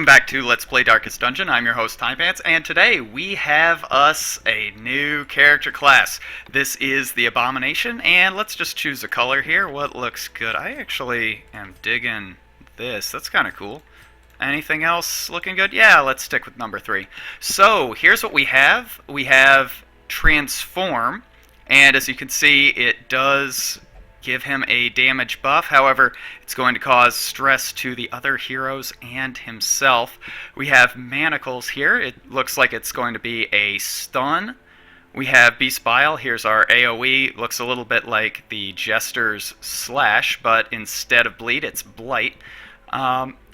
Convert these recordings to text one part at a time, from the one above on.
Welcome back to Let's Play Darkest Dungeon. I'm your host, Timepants, and today we have us a new character class. This is the Abomination, and let's just choose a color here. What looks good? I actually am digging this. That's kind of cool. Anything else looking good? Yeah, let's stick with number 3. So, here's what we have. We have Transform, and as you can see, it does give him a damage buff. However, it's going to cause stress to the other heroes and himself. We have Manacles here. It looks like it's going to be a stun. We have Beast Bile. Here's our AoE. Looks a little bit like the Jester's Slash, but instead of Bleed, it's Blight.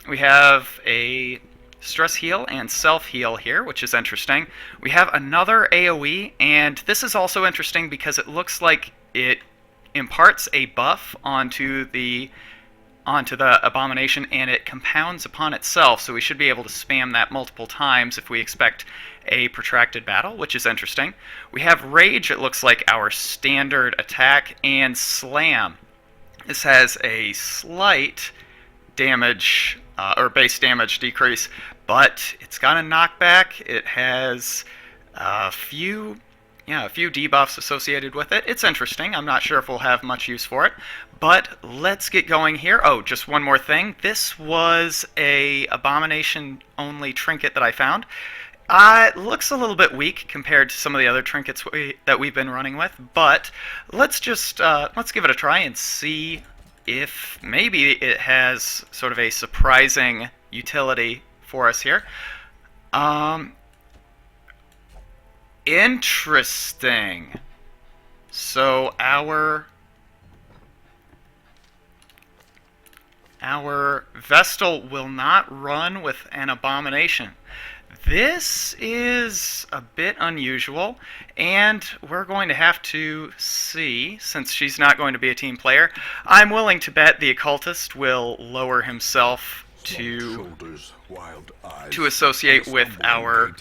We have a Stress Heal and Self Heal here, which is interesting. We have another AoE, and this is also interesting because it looks like it imparts a buff onto the Abomination, and it compounds upon itself, so we should be able to spam that multiple times if we expect a protracted battle, which is interesting. We have Rage. It looks like our standard attack, and Slam. This has a slight damage or base damage decrease, but it's got a knockback. It has a few debuffs associated with it. It's interesting. I'm not sure if we'll have much use for it, but let's get going here. Oh, just one more thing. This was a Abomination-only trinket that I found. It looks a little bit weak compared to some of the other trinkets that we've been running with, but let's just let's give it a try and see if maybe it has sort of a surprising utility for us here. Interesting. So our Vestal will not run with an Abomination. This is a bit unusual, and we're going to have to see, since she's not going to be a team player. I'm willing to bet the Occultist will lower himself to associate with our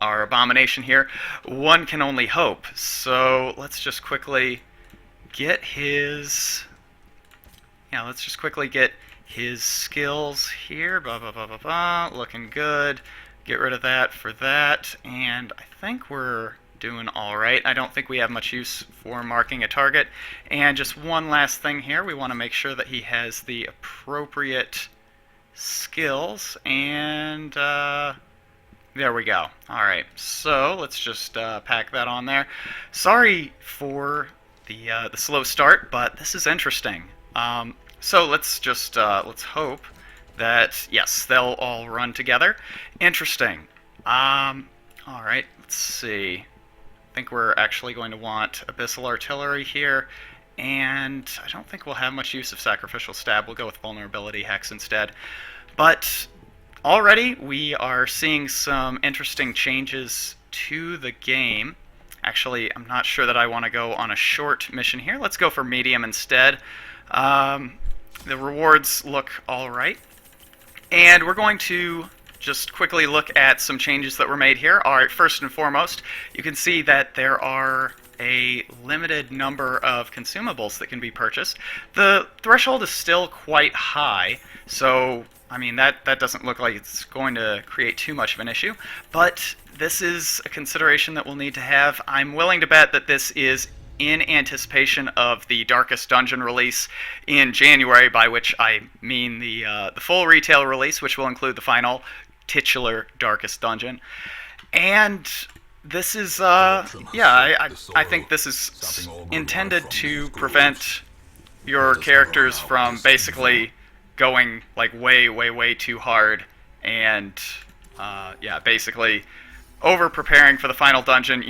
Abomination here. One can only hope. So let's just quickly get his his skills here. Blah blah blah blah blah. Looking good. Get rid of that for that, and I think we're doing all right. I don't think we have much use for marking a target. And just one last thing here, we want to make sure that he has the appropriate skills, and there we go. Alright, so let's just pack that on there. Sorry for the slow start, but this is interesting. So let's just let's hope that, yes, they'll all run together. Interesting. Alright, let's see. I think we're actually going to want Abyssal Artillery here, and I don't think we'll have much use of Sacrificial Stab. We'll go with Vulnerability Hex instead. But already we are seeing some interesting changes to the game. Actually, I'm not sure that I want to go on a short mission here. Let's go for medium instead. The rewards look alright. And we're going to just quickly look at some changes that were made here. Alright, first and foremost, you can see that there are a limited number of consumables that can be purchased. The threshold is still quite high, so I mean that doesn't look like it's going to create too much of an issue, but this is a consideration that we'll need to have. I'm willing to bet that this is in anticipation of the Darkest Dungeon release in January, by which I mean the full retail release, which will include the final titular Darkest Dungeon. And this is, I think this is intended to prevent your characters from basically going like way too hard and, basically over-preparing for the final dungeon,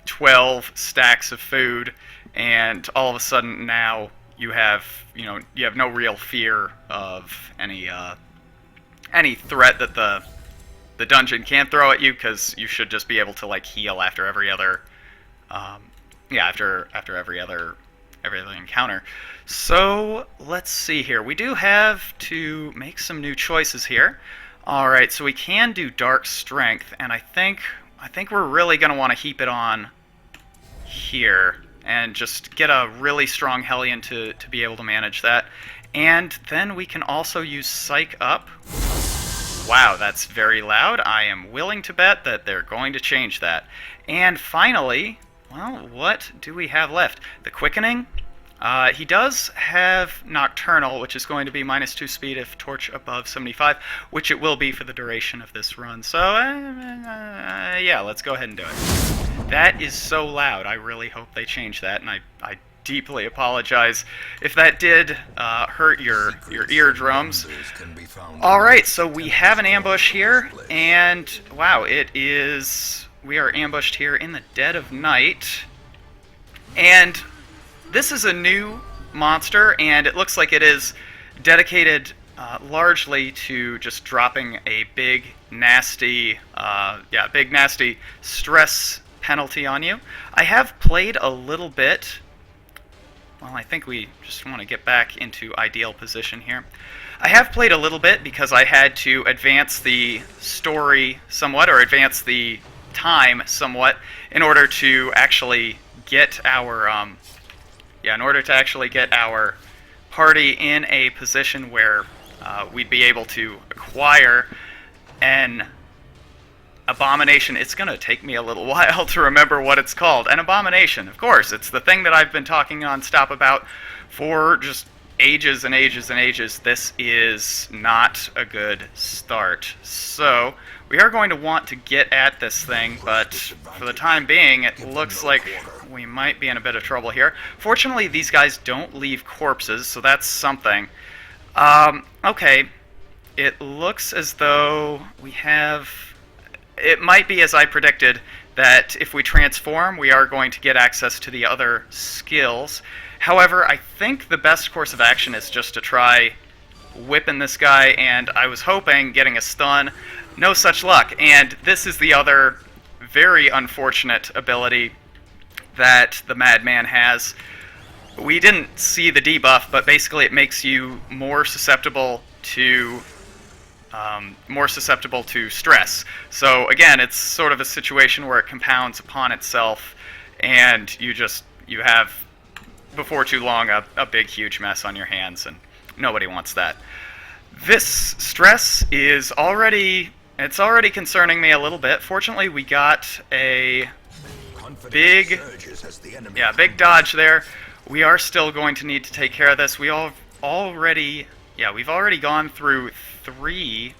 12 stacks of food, and all of a sudden now you have no real fear of any threat that the dungeon can throw at you, because you should just be able to like heal after every other after every other encounter. So let's see here. We do have to make some new choices here. Alright, so we can do Dark Strength, and I think we're really going to want to heap it on here and just get a really strong Hellion to be able to manage that. And then we can also use Psych Up. Wow, that's very loud. I am willing to bet that they're going to change that. And finally, well, what do we have left? The Quickening. He does have Nocturnal, which is going to be -2 speed if torch above 75, which it will be for the duration of this run. So, yeah, let's go ahead and do it. That is so loud. I really hope they change that, and I deeply apologize if that did hurt your eardrums. Alright, so we have an ambush here, and wow, we are ambushed here in the dead of night, and this is a new monster, and it looks like it is dedicated largely to just dropping a big nasty stress penalty on you. I have played a little bit. Well, I think we just want to get back into ideal position here. I have played a little bit because I had to advance the story somewhat, or advance the time somewhat, in order to actually get our party in a position where we'd be able to acquire an Abomination. It's going to take me a little while to remember what it's called. An Abomination, of course. It's the thing that I've been talking nonstop about for just ages and ages and ages. This is not a good start. So, we are going to want to get at this thing, but for the time being, it looks like we might be in a bit of trouble here. Fortunately, these guys don't leave corpses, so that's something. Okay. It looks as though we have... It might be, as I predicted, that if we transform, we are going to get access to the other skills. However, I think the best course of action is just to try whipping this guy, and I was hoping getting a stun. No such luck. And this is the other very unfortunate ability that the Madman has. We didn't see the debuff, but basically it makes you more susceptible to stress. So again, it's sort of a situation where it compounds upon itself, and you have, before too long, a big, huge mess on your hands, and nobody wants that. This stress is already concerning me a little bit. Fortunately, we got a big dodge there. We are still going to need to take care of this. We've already gone through 3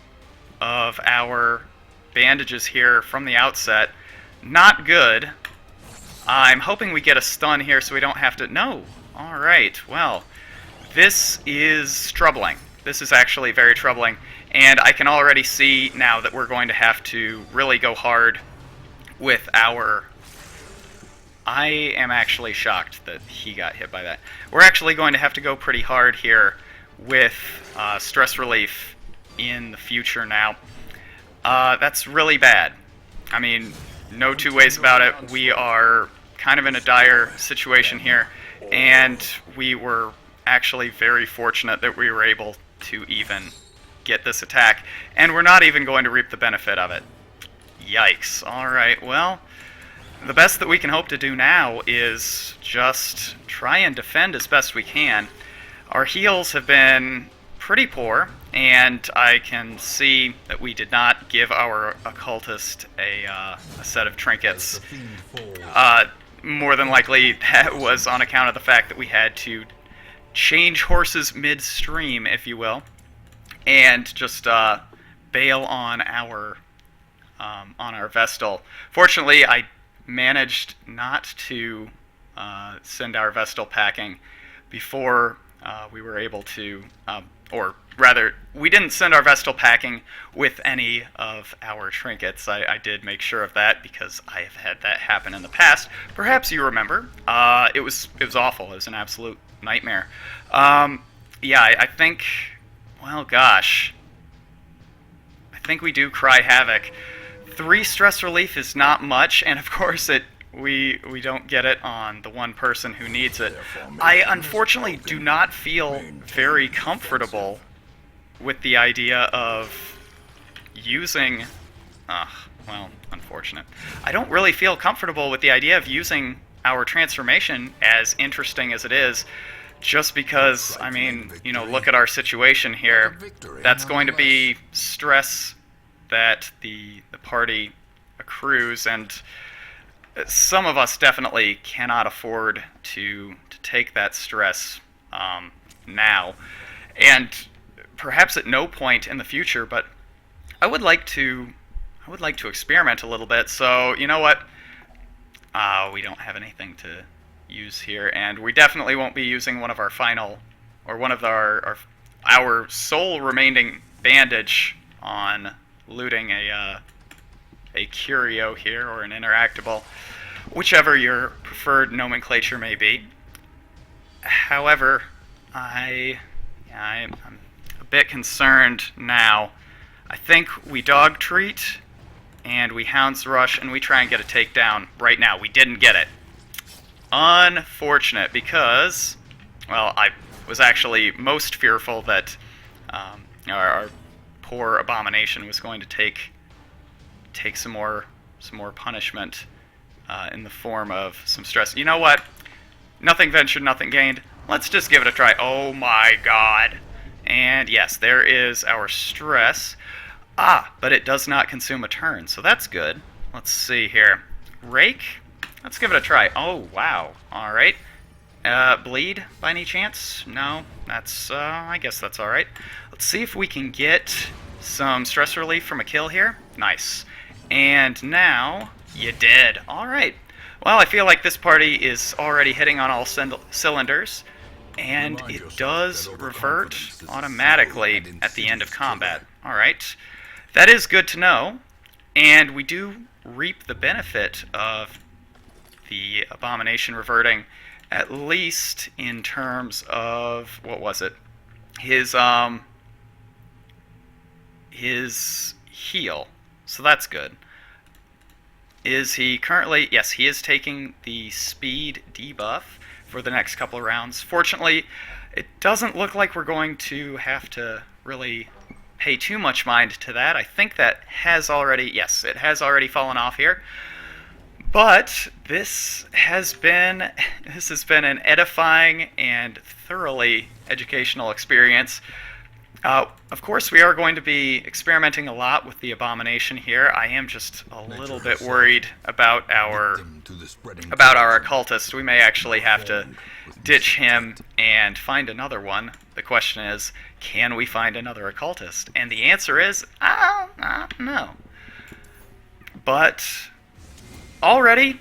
of our bandages here from the outset. Not good. I'm hoping we get a stun here so we don't have to... No! Alright, well, this is troubling. This is actually very troubling, and I can already see now that we're going to have to really go hard with our... I am actually shocked that he got hit by that. We're actually going to have to go pretty hard here with stress relief in the future now. That's really bad. I mean, no two ways about it. We are kind of in a dire situation here, and we were actually very fortunate that we were able to even get this attack, and we're not even going to reap the benefit of it. Yikes. Alright, well, the best that we can hope to do now is just try and defend as best we can. Our heals have been pretty poor, and I can see that we did not give our occultist a set of trinkets. More than likely, that was on account of the fact that we had to change horses midstream, if you will, and just bail on our Vestal. Fortunately, I managed not to send our Vestal packing before we were able to, or rather, we didn't send our Vestal packing with any of our trinkets. I did make sure of that because I have had that happen in the past. Perhaps you remember. It was awful. It was an absolute nightmare. Yeah, I think, well, gosh, I think we do cry havoc. 3 stress relief is not much, and of course we don't get it on the one person who needs it. I unfortunately do not feel very comfortable with the idea of using... well, unfortunate. I don't really feel comfortable with the idea of using our transformation, as interesting as it is, just because, I mean, you know, look at our situation here. That's going to be stress that the party accrues, and some of us definitely cannot afford to take that stress now. And perhaps at no point in the future, but I would like to experiment a little bit. So, you know what? We don't have anything to use here, and we definitely won't be using one of our final, or one of our sole remaining bandage on looting a curio here, or an interactable, whichever your preferred nomenclature may be. However, I'm a bit concerned now. I think we dog treat, and we hounds rush, and we try and get a takedown right now. We didn't get it. Unfortunate, because, well, I was actually most fearful that our poor Abomination was going to take some more punishment in the form of some stress. You know what? Nothing ventured, nothing gained. Let's just give it a try. Oh my god. And yes, there is our stress. But it does not consume a turn, so that's good. Let's see here. Rake? Let's give it a try. Oh, wow. Alright. Bleed, by any chance? No? That's, I guess that's alright. Let's see if we can get some stress relief from a kill here. Nice. And now, you did. Alright. Well, I feel like this party is already hitting on all cylinders, and it does revert automatically at the end of combat. Alright. That is good to know, and we do reap the benefit of the Abomination reverting, at least in terms of, what was it? His heal. So that's good. Is he currently... Yes, he is taking the speed debuff for the next couple of rounds. Fortunately, it doesn't look like we're going to have to really pay too much mind to that. I think that has already... Yes, it has already fallen off here. But this has been an edifying and thoroughly educational experience. Of course, we are going to be experimenting a lot with the Abomination here. I am just a little bit worried about our occultist. We may actually have to ditch him and find another one. The question is, can we find another occultist? And the answer is, no. But already,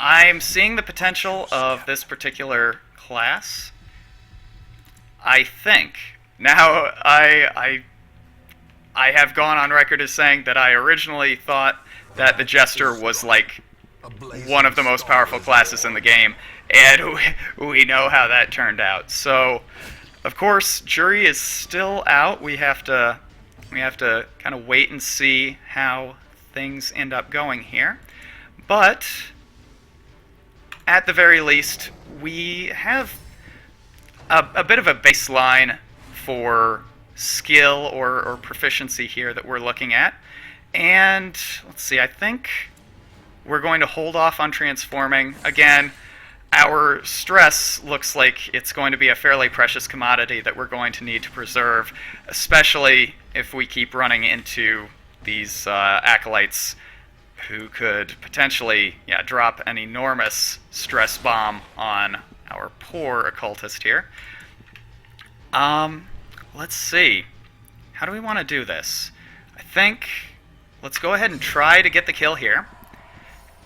I'm seeing the potential of this particular class. I think. Now, I have gone on record as saying that I originally thought that the Jester was like one of the most powerful classes in the game, and we know how that turned out. So, of course, jury is still out. We have to kind of wait and see how things end up going here. But at the very least, we have a bit of a baseline for skill or proficiency here that we're looking at. And let's see, I think we're going to hold off on transforming. Again, our stress looks like it's going to be a fairly precious commodity that we're going to need to preserve, especially if we keep running into these acolytes who could potentially drop an enormous stress bomb on our poor occultist here. Let's see. How do we want to do this? I think let's go ahead and try to get the kill here.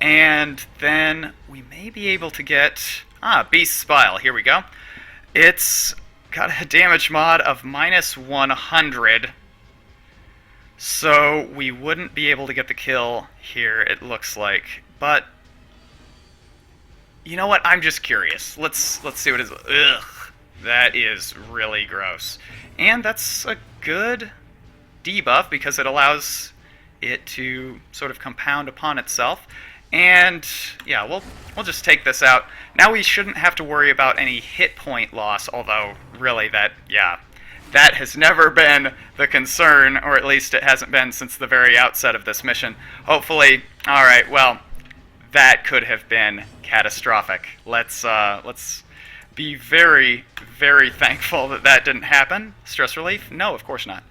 And then we may be able to get... Beast's Bile. Here we go. It's got a damage mod of -100. So we wouldn't be able to get the kill here, it looks like. But you know what? I'm just curious. Let's see what it is. Ugh. That is really gross. And that's a good debuff because it allows it to sort of compound upon itself. And yeah, we'll just take this out. Now we shouldn't have to worry about any hit point loss, although really that has never been the concern, or at least it hasn't been since the very outset of this mission. Hopefully, alright, well, that could have been catastrophic. Let's be very, very thankful that that didn't happen. Stress relief? No, of course not.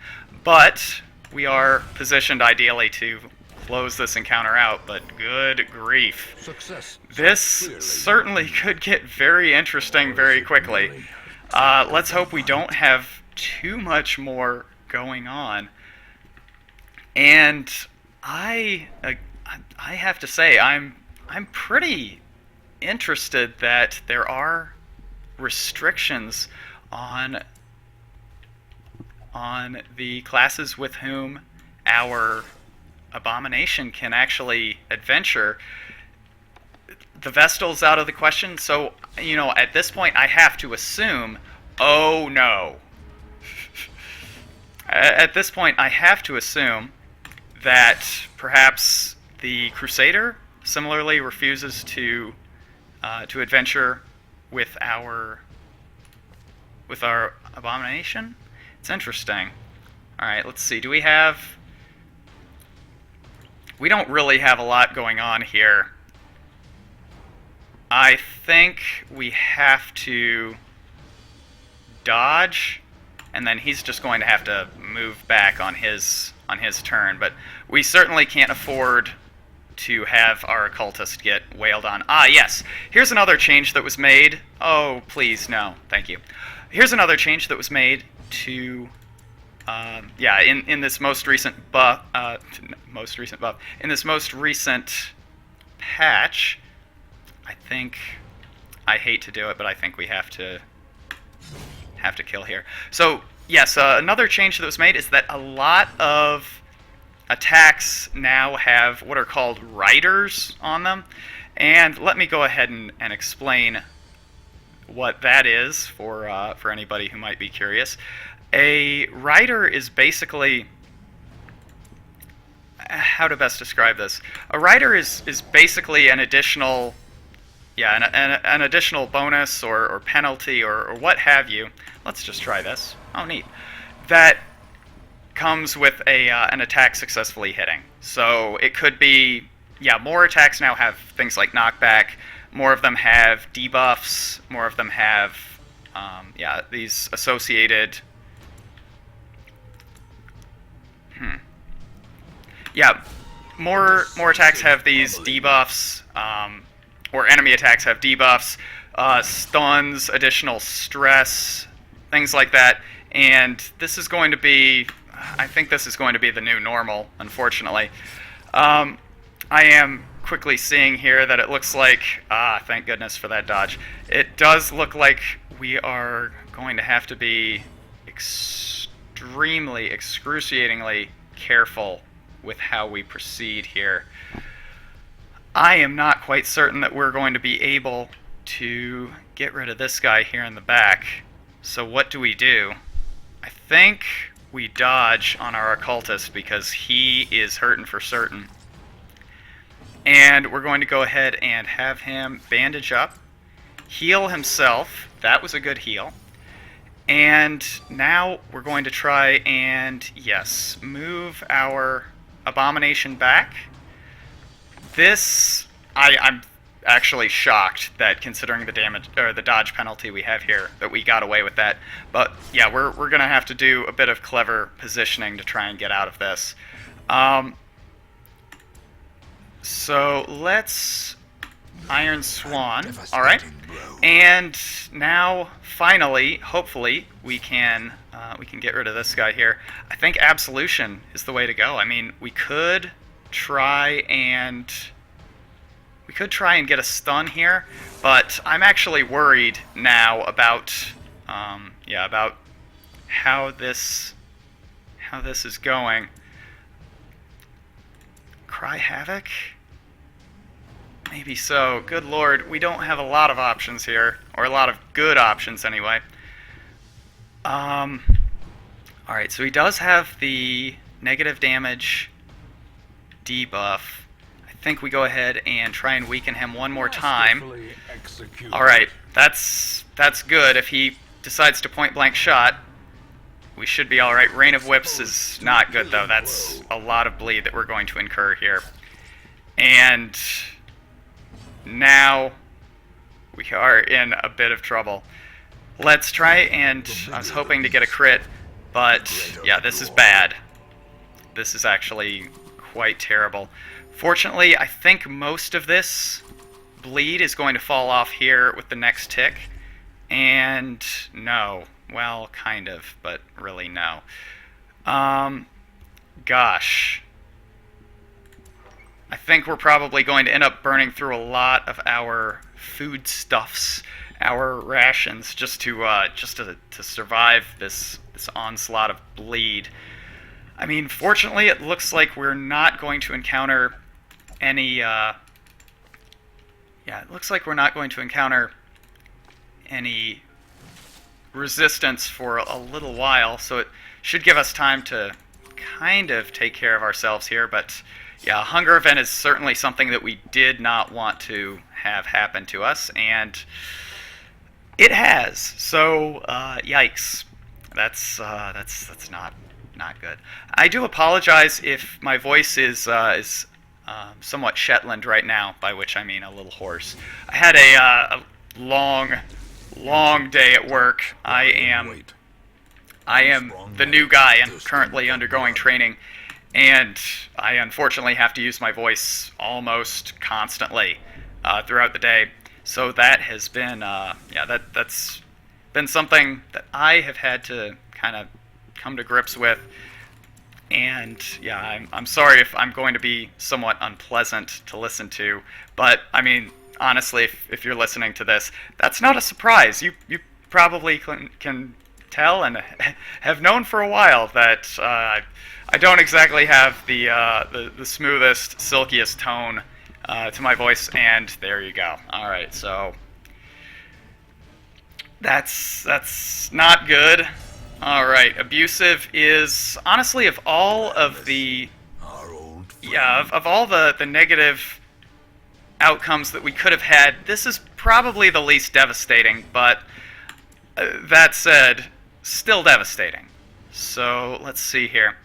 But we are positioned ideally to close this encounter out, but good grief. This certainly could get very interesting very quickly. Let's hope we don't have too much more going on. And I have to say, I'm pretty interested that there are restrictions on the classes with whom our Abomination can actually adventure. The Vestal's out of the question, so, you know, at this point I have to assume, oh no. At this point I have to assume that perhaps the Crusader similarly refuses to adventure with our Abomination. It's interesting. All right, let's see. Do we have? We don't really have a lot going on here. I think we have to dodge, and then he's just going to have to move back on his turn. But we certainly can't afford to have our occultist get wailed on. Ah, yes. Here's another change that was made. Oh, please, no. Thank you. Here's another change that was made to, in this most recent buff, in this most recent patch. I think, I hate to do it, but I think we have to kill here. So, yes, another change that was made is that a lot of attacks now have what are called riders on them. And let me go ahead and explain what that is for anybody who might be curious. A rider is basically, how to best describe this? A rider is basically an additional, an additional bonus or penalty or what have you. Let's just try this. Oh, neat. That comes with an attack successfully hitting. So it could be, more attacks now have things like knockback. More of them have debuffs. More of them have, these associated. More attacks have these debuffs, or enemy attacks have debuffs, stuns, additional stress, things like that. And this is going to be, I think this is going to be the new normal, unfortunately. I am quickly seeing here that it looks like, thank goodness for that dodge. It does look like we are going to have to be extremely, excruciatingly careful with how we proceed here. I am not quite certain that we're going to be able to get rid of this guy here in the back. So what do? I think we dodge on our occultist because he is hurting for certain. And we're going to go ahead and have him bandage up, heal himself. That was a good heal. And now we're going to try and, yes, move our Abomination back. This, I'm actually shocked that, considering the damage or the dodge penalty we have here, that we got away with that. But yeah, we're gonna have to do a bit of clever positioning to try and get out of this. So let's Iron Swan. All right, and now finally, hopefully, we can get rid of this guy here. I think Absolution is the way to go. I mean, we could try and get a stun here, but I'm actually worried now about about how this is going. Cry Havoc? Maybe so. Good lord, we don't have a lot of options here, or a lot of good options anyway. Alright, so he does have the negative damage debuff. I think we go ahead and try and weaken him one more time. Alright, that's good. If he decides to point blank shot, we should be alright. Rain of Whips is not good though. That's a lot of bleed that we're going to incur here. And now We are in a bit of trouble. Let's try and... I was hoping to get a crit, but yeah, this is bad. This is actually quite terrible. Fortunately, I think most of this bleed is going to fall off here with the next tick. And no. Well, kind of, but really no. Gosh. I think we're probably going to end up burning through a lot of our foodstuffs, our rations, just to survive this onslaught of bleed. I mean, fortunately, it looks like we're not going to encounter any. Yeah, it looks like we're not going to encounter any resistance for a little while, so it should give us time to kind of take care of ourselves here. But yeah, a hunger event is certainly something that we did not want to have happen to us, and it has. So yikes, that's not good. I do apologize if my voice is somewhat Shetland right now, by which I mean a little hoarse. I had a long day at work. I am the new guy and currently undergoing training, and I unfortunately have to use my voice almost constantly throughout the day. So that has been, that's been something that I have had to kind of come to grips with. And yeah, I'm sorry if I'm going to be somewhat unpleasant to listen to, but I mean, honestly, if you're listening to this, that's not a surprise. You probably can tell and have known for a while that I don't exactly have the smoothest, silkiest tone to my voice, and there you go. All right, so that's not good. All right, abusive is honestly of all of the of all the negative outcomes that we could have had, this is probably the least devastating, but that said, still devastating. So let's see here.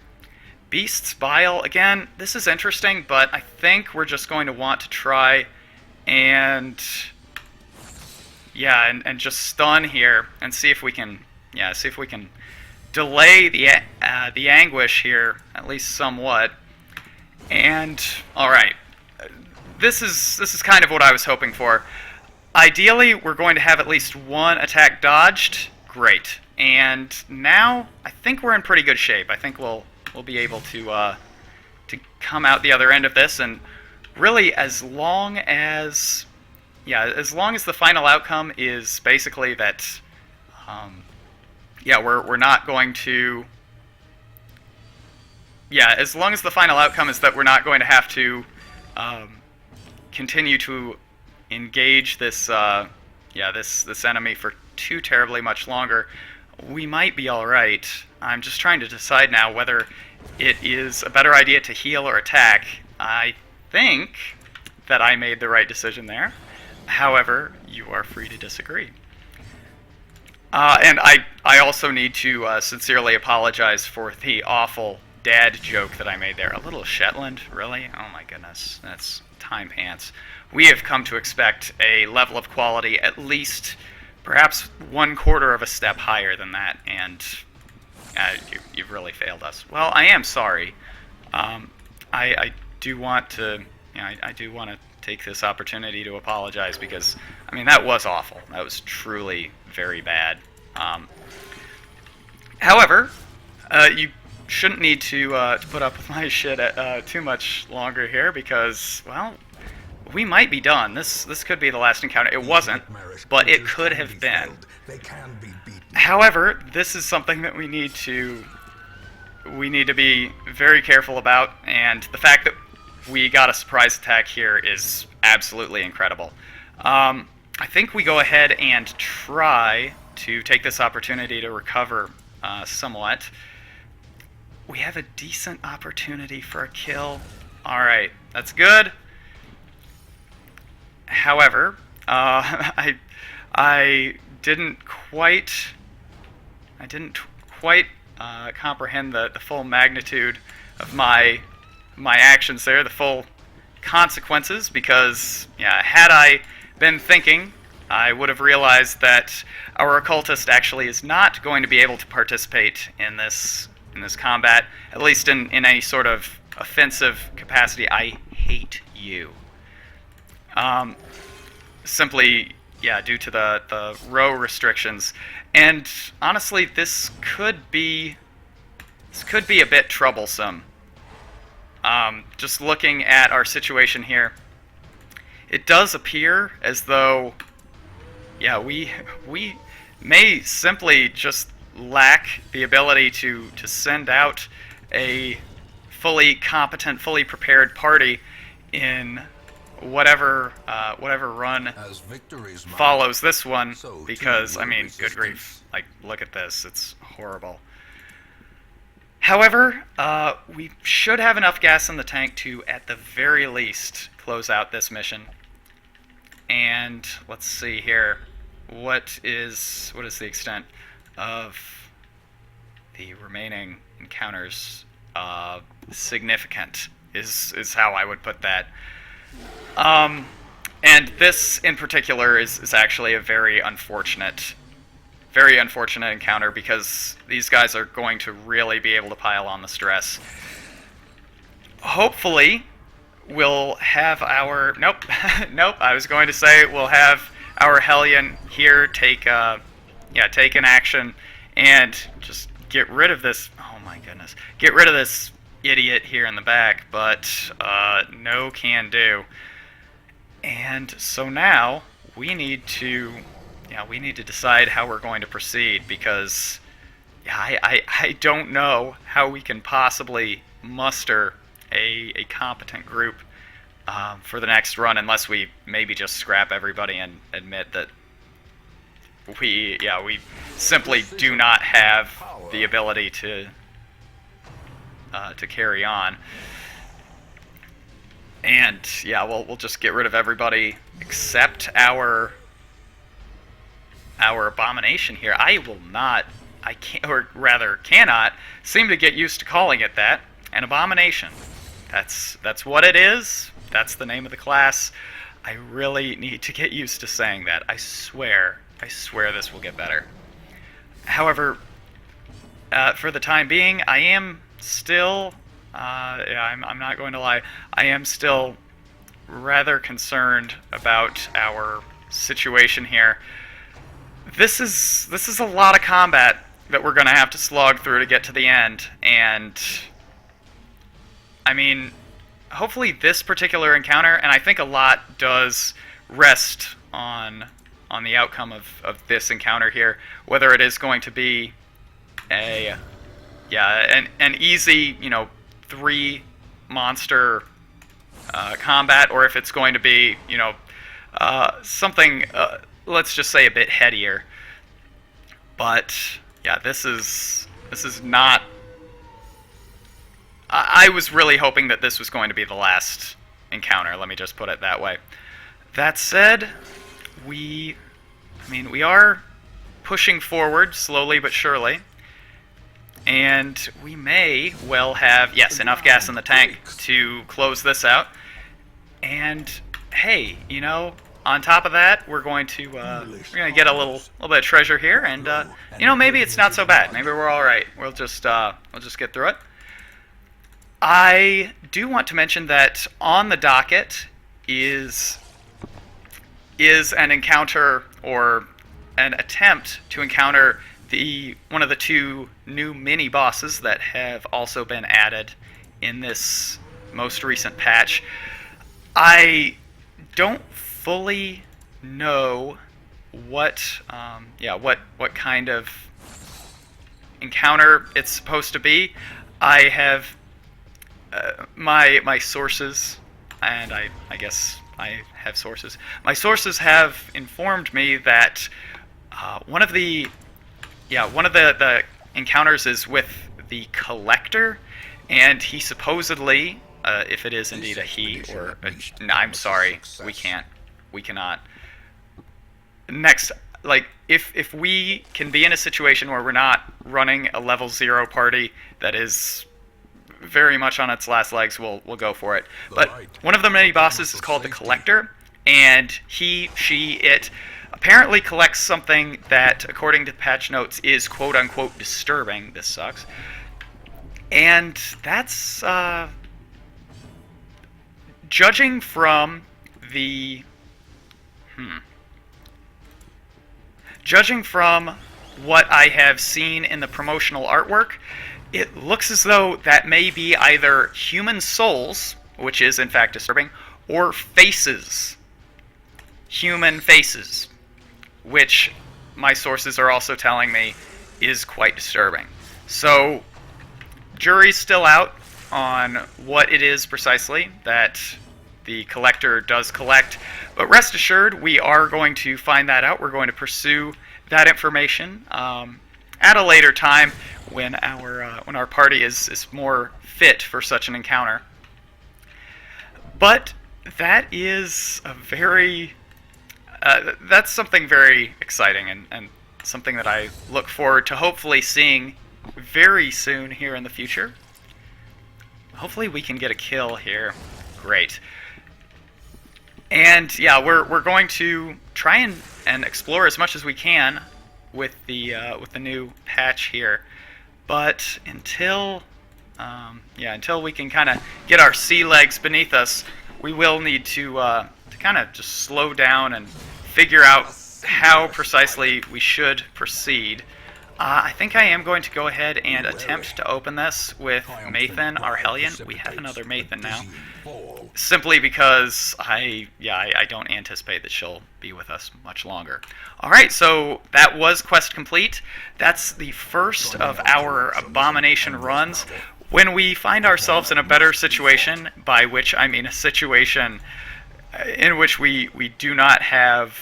Beast's Bile, again, this is interesting, but I think we're just going to want to try and yeah, and just stun here and see if we can delay the anguish here at least somewhat. And all right, this is kind of what I was hoping for. Ideally, we're going to have at least one attack dodged. Great. And now I think we're in pretty good shape. I think we'll be able to come out the other end of this, and really as long as the final outcome is basically that we're not going to as long as the final outcome is that we're not going to have to continue to engage this this enemy for too terribly much longer, we might be all right. I'm just trying to decide now whether it is a better idea to heal or attack. I think that I made the right decision there. However, you are free to disagree. And I also need to sincerely apologize for the awful dad joke that I made there. A little Shetland, really? Oh my goodness, that's Timepants. We have come to expect a level of quality at least perhaps 1/4 of a step higher than that, and you've really failed us. Well, I am sorry. I do want to, I do want to take this opportunity to apologize, because I mean, that was awful. That was truly very bad. However, you shouldn't need to put up with my shit too much longer here, because, well, we might be done. This could be the last encounter. It wasn't, but it could have been. However, this is something that we need to be very careful about, and the fact that we got a surprise attack here is absolutely incredible. I think we go ahead and try to take this opportunity to recover somewhat. We have a decent opportunity for a kill. Alright, that's good. However, I didn't quite comprehend the full magnitude of my actions there, the full consequences, because had I been thinking I would have realized that our occultist actually is not going to be able to participate in this combat, at least in any sort of offensive capacity. I hate you. Simply, yeah, due to the row restrictions. And honestly, this could be a bit troublesome. Just looking at our situation here, it does appear as though, yeah, we may simply just lack the ability to send out a fully competent, fully prepared party in whatever run follows this one, because, I mean, good grief, like, look at this, it's horrible. However, we should have enough gas in the tank to, at the very least, close out this mission. And let's see here, what is the extent of the remaining encounters? Significant is how I would put that. And this in particular is actually a very unfortunate encounter, because these guys are going to really be able to pile on the stress. Hopefully, we'll have our... Nope. Nope, I was going to say we'll have our Hellion here take an action and just get rid of this... Oh my goodness. Get rid of this idiot here in the back, but no can do. And so now we need to decide how we're going to proceed, because I don't know how we can possibly muster a competent group for the next run, unless we maybe just scrap everybody and admit that we simply do not have the ability to carry on. And yeah, we'll just get rid of everybody except our Abomination here. I cannot seem to get used to calling it that. An Abomination. That's what it is. That's the name of the class. I really need to get used to saying that. I swear this will get better. However, for the time being, I am still, I'm not going to lie, I am still rather concerned about our situation here. This is a lot of combat that we're going to have to slog through to get to the end, and I mean, hopefully this particular encounter, and I think a lot does rest on the outcome of this encounter here, whether it is going to be an easy, 3 monster combat, or if it's going to be, something, let's just say a bit headier. But yeah, this is not... I was really hoping that this was going to be the last encounter, let me just put it that way. That said, we are pushing forward slowly but surely, and we may well have, yes, enough gas in the tank to close this out. And hey, on top of that, we're going to get a little bit of treasure here, and maybe it's not so bad. Maybe we're all right. We'll just get through it. I do want to mention that on the docket is an encounter, or an attempt to encounter one of the 2 new mini bosses that have also been added in this most recent patch. I don't fully know what kind of encounter it's supposed to be. I have my sources, and I guess I have sources. My sources have informed me that one of the encounters is with the Collector, and he supposedly, if it is indeed a he, or I'm sorry, we cannot. Next, if we can be in a situation where we're not running a level 0 party that is very much on its last legs, we'll go for it. But one of the mini bosses is called the Collector, and it apparently collects something that, according to patch notes, is quote-unquote disturbing. This sucks. And that's, judging from the... Judging from what I have seen in the promotional artwork, it looks as though that may be either human souls, which is in fact disturbing, or faces. Human faces, which my sources are also telling me is quite disturbing. So, jury's still out on what it is precisely that the collector does collect, but rest assured we are going to find that out. We're going to pursue that information at a later time when our party is more fit for such an encounter. But that is a very that's something very exciting and something that I look forward to hopefully seeing very soon here in the future. Hopefully we can get a kill here. Great. And yeah, we're going to try and explore as much as we can with the new patch here. But until we can kind of get our sea legs beneath us, we will need to kind of just slow down and figure out how precisely we should proceed. I think I am going to go ahead and attempt to open this with Mathan, our Hellion. We have another Mathan now. Simply because I don't anticipate that she'll be with us much longer. Alright, so that was quest complete. That's the first of our Abomination runs. When we find ourselves in a better situation, by which I mean a situation in which we do not have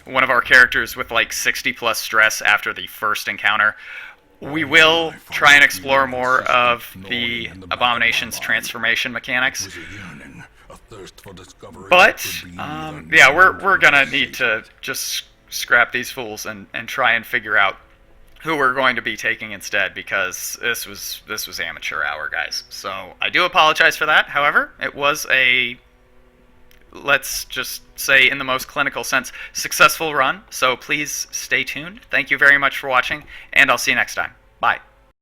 one of our characters with like 60 plus stress after the first encounter, we will try and explore more of the Abomination's transformation mechanics. But we're gonna need to just scrap these fools and try and figure out who we're going to be taking instead, because this was amateur hour, guys. So I do apologize for that. However, it was a, let's just say in the most clinical sense, successful run. So please stay tuned. Thank you very much for watching, and I'll see you next time. Bye.